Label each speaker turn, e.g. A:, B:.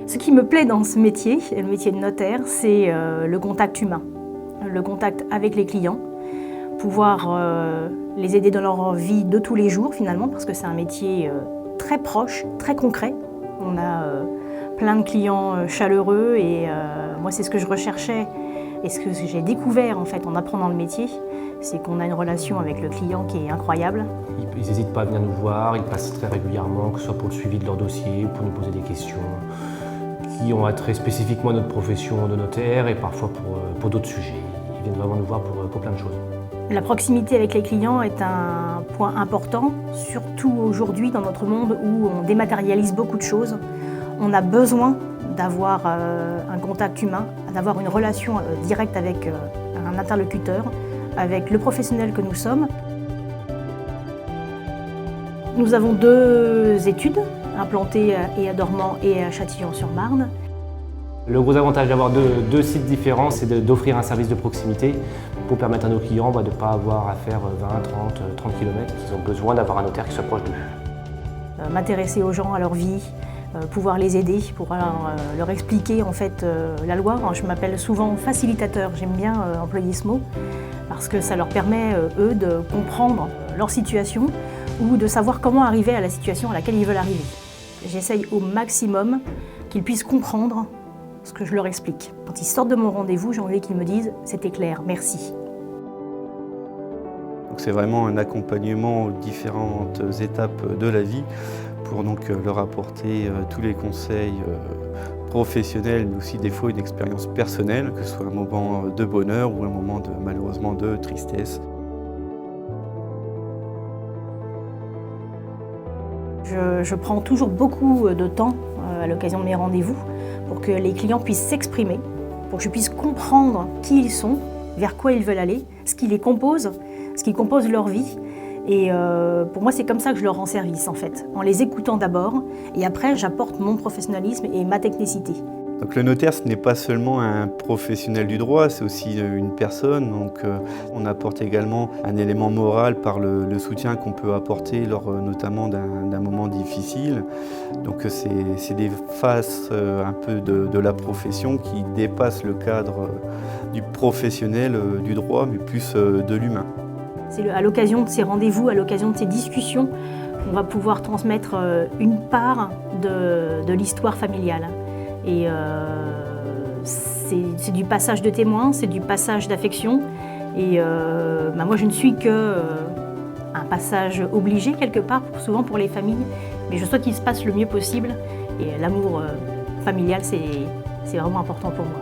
A: Ce qui me plaît dans ce métier, le métier de notaire, c'est le contact humain, le contact avec les clients, pouvoir les aider dans leur vie de tous les jours finalement, parce que c'est un métier très proche, très concret. On a plein de clients chaleureux et moi c'est ce que je recherchais et ce que j'ai découvert en fait en apprenant le métier, c'est qu'on a une relation avec le client qui est incroyable.
B: Ils n'hésitent pas à venir nous voir, ils passent très régulièrement, que ce soit pour le suivi de leur dossier, pour nous poser des questions qui ont attrait spécifiquement à notre profession de notaire et parfois pour d'autres sujets. Ils viennent vraiment nous voir pour plein de choses.
A: La proximité avec les clients est un point important, surtout aujourd'hui dans notre monde où on dématérialise beaucoup de choses. On a besoin d'avoir un contact humain, d'avoir une relation directe avec un interlocuteur, avec le professionnel que nous sommes. Nous avons 2 études, implantées à Dormans et à Châtillon-sur-Marne.
B: Le gros avantage d'avoir deux sites différents, c'est d'offrir un service de proximité pour permettre à nos clients de ne pas avoir à faire 20, 30 km. Ils ont besoin d'avoir un notaire qui soit proche d'eux.
A: M'intéresser aux gens, à leur vie, pouvoir les aider, pouvoir leur expliquer en fait la loi. Je m'appelle souvent facilitateur, j'aime bien employer ce mot, parce que ça leur permet, eux, de comprendre leur situation ou de savoir comment arriver à la situation à laquelle ils veulent arriver. J'essaye au maximum qu'ils puissent comprendre ce que je leur explique. Quand ils sortent de mon rendez-vous, j'ai envie qu'ils me disent « c'était clair, merci ».
C: C'est vraiment un accompagnement aux différentes étapes de la vie pour donc leur apporter tous les conseils professionnels, mais aussi des fois une expérience personnelle, que ce soit un moment de bonheur ou un moment malheureusement de tristesse.
A: Je prends toujours beaucoup de temps à l'occasion de mes rendez-vous pour que les clients puissent s'exprimer, pour que je puisse comprendre qui ils sont, vers quoi ils veulent aller, ce qui les compose, ce qui compose leur vie. Et pour moi, c'est comme ça que je leur rends service, en fait, en les écoutant d'abord, et après, j'apporte mon professionnalisme et ma technicité.
C: Donc le notaire, ce n'est pas seulement un professionnel du droit, c'est aussi une personne. Donc on apporte également un élément moral par le soutien qu'on peut apporter lors notamment d'un moment difficile. Donc c'est des faces un peu de la profession qui dépassent le cadre du professionnel du droit, mais plus de l'humain.
A: C'est à l'occasion de ces rendez-vous, à l'occasion de ces discussions, qu'on va pouvoir transmettre une part de l'histoire familiale. Et c'est du passage de témoins, c'est du passage d'affection. Et moi, je ne suis qu'un passage obligé quelque part, souvent pour les familles. Mais je souhaite qu'il se passe le mieux possible. Et l'amour familial, c'est vraiment important pour moi.